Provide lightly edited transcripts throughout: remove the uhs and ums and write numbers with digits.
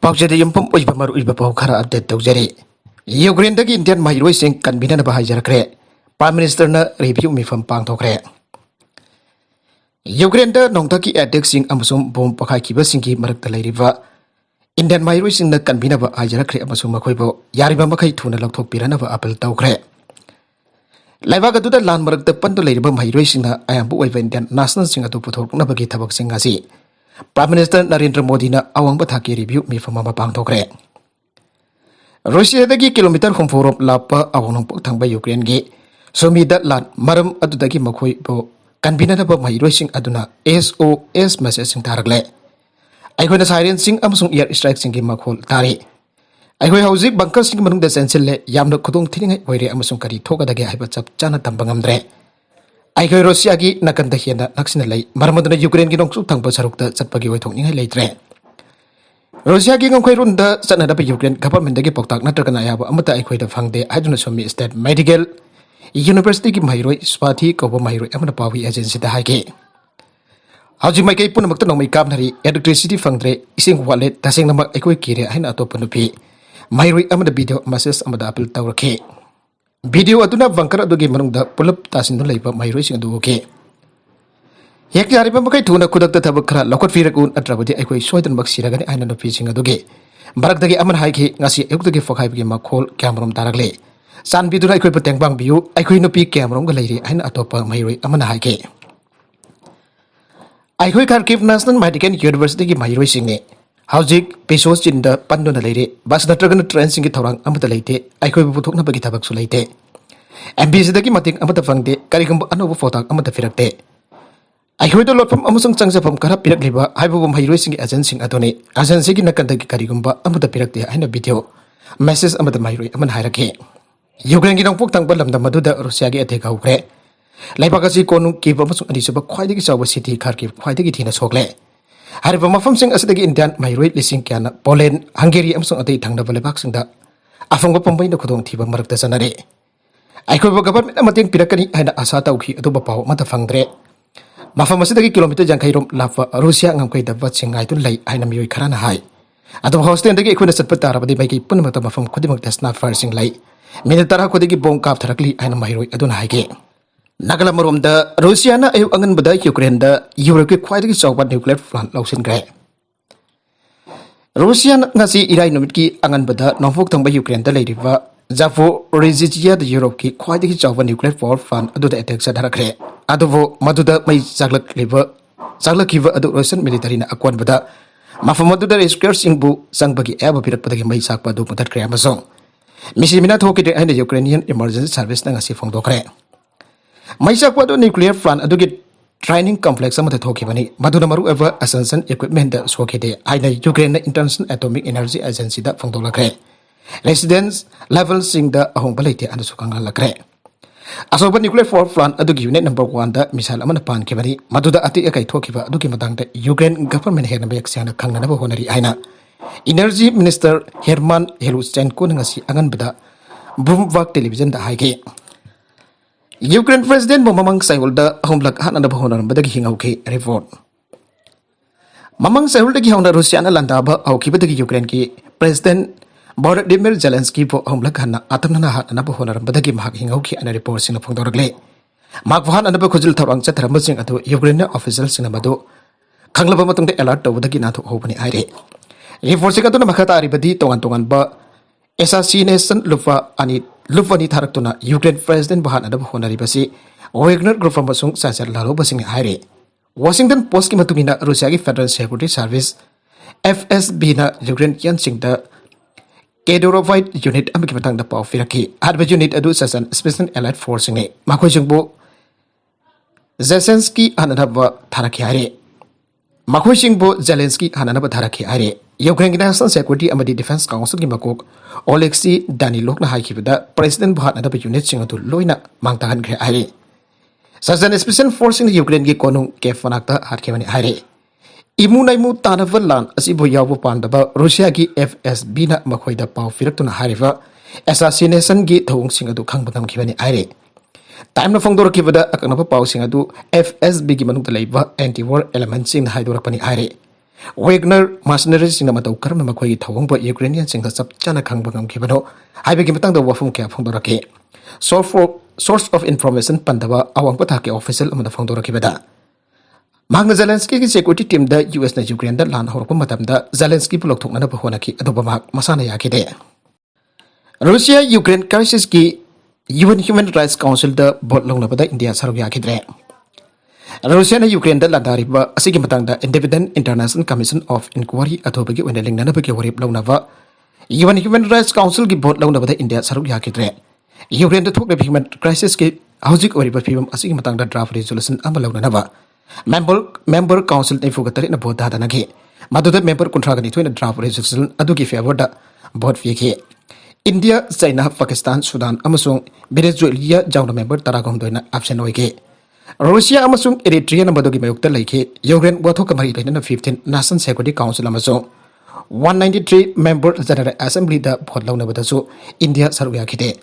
Paujade Yumpum Ujbamar Ujbapokara update Dogere. Ukraine the Indian Mahirosing can be never hijackre. Prime Minister na review me from Pangtokre. Ukraine the Nontaki addexing Amazon Bomb Pakaki Basinki Marakala River. Indian Mahirosing that can be never hijackre Amazon Makoibo, Yariba Makai Tuna Loktok Piranava Apple Tokre. Laivaga to the landmark the Pandolabum Mahirosing I am boy Indian National Singer to Putok Nabagita Boxing Asi. Prime Minister Narendra Modi na awang bataki review me from Mama Pangtokre. Russia the kilometer from Forum Lapa awang putang by Ukraine ge. So me that land Maram Adudaki Makoi bo can be not about my racing aduna SOS message in Taragle. I heard a siren sing Amazon ear strikes in Gimakol Tari. I heard how Zig Bankers sing among the Sensile Yamno Kudung Tinning where Amazon Kari Toga the Hyperchap Jana Tambangamdre. I heard Rosiagi Nakantahina Naxinale, Marmada Ukraine Gidong Sutang Pasarukta Sapagi Waitung later. Rosiagi Konquerunda, Sanada Ukraine government the Gipotak Natakanayaba Amata equate of Hang de Idonosomi State Medical University Mahiro Spati Kobo Mahiro Amanapawi Agency the Hage. Howji Mike Punamakanomi Capnary, electricity fundre, Ising Wallet, Tasing Nama Equikiri, and Atopanupi. Mahiro Amada video masses Amada Apple Tower K. Video aduna Vankara do game the pull up tasin labor my racing do okay. Yaki Aribakai tuna could have the Tabakra, Lokot Firakun at Rabadi Equi Soitan Baxiragan and the fishing a doge. Barak Aman Hike, Nasi Eutogi for Hive Game call Cameron Taragle. San Biduna equip tank bang view, I could no peak Cameron lady and Atopa Mayri Aman Hike. I could give National Medical University my racing. Housing pesos in the Pandona lady, but the dragon transing it around Amatalate, I could put on a bagitabaxulate. And busy the Gimatic Amatafangde, carrying another photo Amatafirate. I heard a lot from Amazon Sansa from Karapirate Liba, I will my racing agency Atone, as an Sigina Kantaki Karigumba, Amatapirate, and a video. Message Amatamiri, Aman Hirake. Ukraine don't put on Balam the Maduda Rosiagi take away. Laibagasi Konu gave Amazon Adisuba quite a Sawa city, Kharkiv, quite a gitina sokle. Hariba mafamsing asadi Indian my rate listing can Poland, Hungary, Amazon a day tang the Valebaxing da. Afongo Pombai the Kodong Tiba Mark the Sanare. I could government Amatin Pirakani and Asatauki Adubapao Matafangre. Mafamasaki kilometer Jankairum Lava, Russia and Quay the Vatsing I don't lay Inamiri Karana High. At the host and the Equinus at Patara, they make a Punamata from Kodimak that's not firing light. Minatara Kodiki Bon Kaptarakli and Mahiro Adonahage. Nagalamurum the Russiana Angan Bada Ukraine the Europe quite a sober nuclear plant Lausin Gray. Russian Nasi Irai Numiki Angan Bada, Novok by Ukraine the lady Zafo Rezigia the Europe quite a sober nuclear power plant ado the attacks at Harakre. Adovo Maduda may Zaglak liver Zaglakiva ado Russian military na Aquan Bada. Mafamadu is cursing bu Sangbagi ever period putting my Sakpa do that Amazon. Missimina Toki and the Ukrainian emergency service Nangasi from Dokre. My Sakwa nuclear plant adugit training complex some of the Tokimani, Madunamaru ever ascension equipment that Swokide, either Ukraine International Atomic Energy Agency that from Dolacre. Residence level sing the Ahombalete and the Sukanga Lacre. Asoba nuclear power plant adug unit number 1 the Misal Amanapan Kivani, Maduda Ati Ekai Tokiva, Dukimatang the Ukraine government Henabexiana Kanganaba Honari Aina. Energy Minister Herman Helustenko Nangasi Anganbada, Boomvak Television the High. Ukraine President Mamang Saulda Homeblak Han and the Honor Badaki Hingauke report. Mamang Saulda Honda Russiana Landaba, Aukibati Ukraine President Volodymyr Zelensky for Homeblak Hanna Atamana Hat and Honor Badaki Mak Hingauki and a report in the Fondorgle. Mark Van and the Kojil Tarang Chatramusing at Ukraine officials in Amado. Kanglabamatung the alert over the Ginato open ire. Reporting at the Makatari Badi Tongan Ba assassination Lufa Anit. Lufani Taraktuna, Ukraine President Bahan Adab Honaribasi, Wagner Group from Basung Sasar Lalobasing Hire. Washington Post Kimatumina Rusiagi Federal Security Service, FSB na Ukraine Yansing the Kedorovite Unit Amikatang the Pau Firaki, Adva Unit Adu Sasan Special Allied Forcing a Makwishingbo Zelensky Hanaba Taraki Hire. Makwishingbo Zelensky Hanaba Taraki Hire. Ukraine National Security Amadi Defense Council Gimakok, Oleksiy Danilok na Haikibada, President Bahan Adab Unit Singatu Loina, Mangtahan Kre Hire. Sasan Special Force in the Ukraine Gikonung Kefanakta Harkevani Hire. Imunaimu Tanavalan, Asibo Yabu Pandaba, Russia Gi FSB na Makoida Pau Firatuna Hariva, Assassination Gi Tong Singatu Kangbatam Kivani Hire. Time na Fongdor Kivada, Akanapa Pau Singatu, FSB Gimanuk the Labor, anti war elements in Hydorapani Hire. Wagner mercenaries in the Matau Karma Makoi Tawamba Ukrainians in the Subchana Kangbangam Kibano, I begin the Wafum Kia Fondorake. Source of information Pandava, Awang Pataki official on the Fondora Kibeda. Mang Zelensky security team the US na Ukraine the land Horkumatam the Zelensky Pulok Tokana Honaki Adobama Masana Yakide. Russia Ukraine crisis ki UN Human Rights Council the Botlong Nabada India Saruyakidre. Russia and Ukraine the Landariba Asigimatang the Independent International Commission of Inquiry Atobagi when the Linganabaki Warip Lonava UN Human Rights Council gi Botlong Nabada India Saruyakidre. Ukraine the took the human crisis ki Hausik Oriba Pim Asigimatang the draft resolution Amalonava. Member Council in Fugatari in a boat Dadanaki. Madu member contragani to a draft resolution Aduki favor the board Fiki. India, China, Pakistan, Sudan, Amasung, Venezuela, Jauna member Taragom Doina, Absenoike. Russia, Amasung, Eritrea, Madogi Mayukta Lake, Yogan, Watokamari, 15 National Security Council Amazon. 193 member General Assembly, the Podlona Batasu, India, Saruyakite.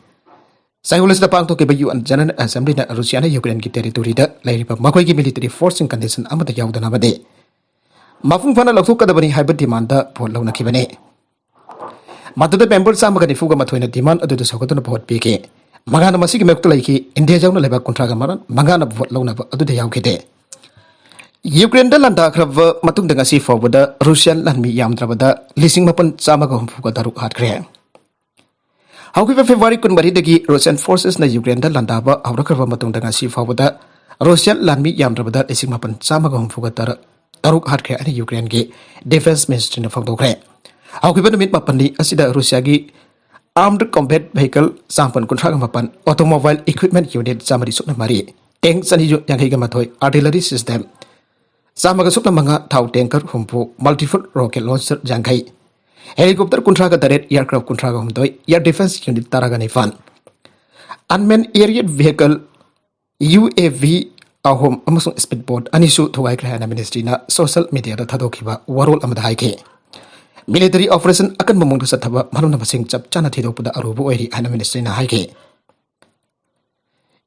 Sahulas the Pang to Kibayu and General Assembly, the Russia, Ukraine territory, the Laripa Makoki military forcing condition, Amata Yaudanabade. Mafung Fana Lokuka, the Bani Hybrid demand, the Podlona Kibane. Madu members Samagani Fuga Matuina demand to the Sokotan Port PK. Magana Masiki Mektulaki, India Jana Leva Contragamaran, Magana Lona to the Yaukide. Ukraine the Landakrava Matundangasi forward the Russian Landmi Yam Travada, leasing upon Samagam Fugataru hard crea. However, February could marry the Russian forces na Ukraine the Landaba, Auraka Matundangasi forward the Russian Landmi Yam Travada, leasing upon Samagam Fugatara, Taruk hard crea and Ukraine defense ministry in the Fogdogre. However, meet Mapandi, Asida Rusiagi armed combat vehicle, Sampan Contragamapan, automobile equipment unit, Samari Sunamari, tanks and Yankigamatoi, artillery system, Samagasupamanga, Tau tanker, Humpo, multiple rocket launcher, Jankai, helicopter Contraga direct aircraft Contragamdoi, air defense unit Taragani Fan, unmanned aerial vehicle, UAV, Ahom, Amazon speedboat, Anisu to Waikana Ministrina, social media, the Tadokiba, Warol Amadhaike. Military operation akan memungkinkan satwa malu nama sing cap cana tidak pada arubu eri hanya ministry na haike.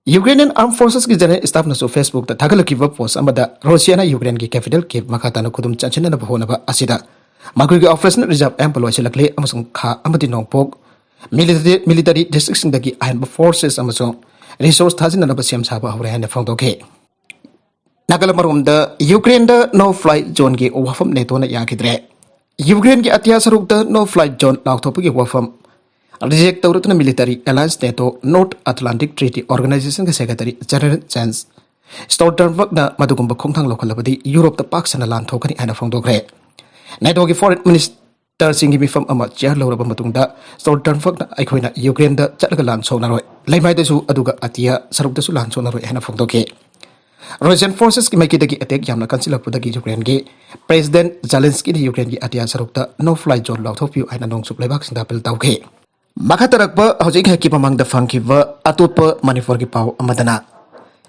Ukrainian Armed Forces ki general staff na so Facebook ta tagal ki post amada Russia na Ukraine ki capital ki makata na kudum chanchina na bahona ba asida. Magui ki operation reserve employee silakle amasung kha amati nongpok military district sing dagi Armed Forces amasung resource thazin na ba siam saba hore hanya fangdoke. Nagalamarum da Ukraine da no flight zone ki wafam neto na yakidre. Ukraine ki atia sarukta no flight zone lauthopu ki wafam reject tawrutna military alliance NATO North Atlantic Treaty Organization ka secretary General Jens Stoltenberg na madugumba khongthang lokhalabadi Europe ta pak sana lan thokani ana phongdogre NATO ki foreign minister singi mifam ama chair loraba matungda Stoltenberg na aikhoina Ukraine da chatlaga lan sonaroi laimai da su aduga atia sarukta su lan sonaroi ana phongdoke Russian forces ki makidagi attack yamna kansila pudagi Ukraine ki President Zelensky ni Ukraine ki atia sarukta no fly zone lauthopiu aina nong suplebak sinda pel tauke makatarakpa hojik haki pamang da fangkiwa atopa Manipur ki pau amadana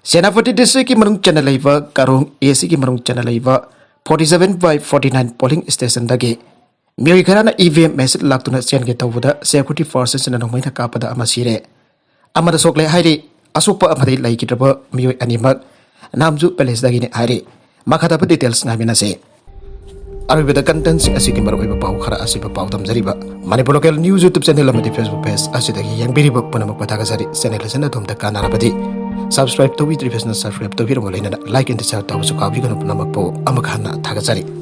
Senapati district ki marung channel laiva karung AC ki marung channel laiva 47 by 49 polling station dagi Mirikana EVM message laktuna chen ke tawuda security forces na nong maina kappada ama sire amada sokle hairi asupa amadai laikidraba mioi animak Namju Palace dagi ni hari makata pa details na binase aribeda contents asiki maro iba pau khara asiba pau tamjariba Manipur local news YouTube channel amati Facebook page asidagi yang biriba puna magpataga sari channel sana thom takka narabadi subscribe to with professional subscribe to video like and share to su kabi gana puna magpo amakhana thaga sari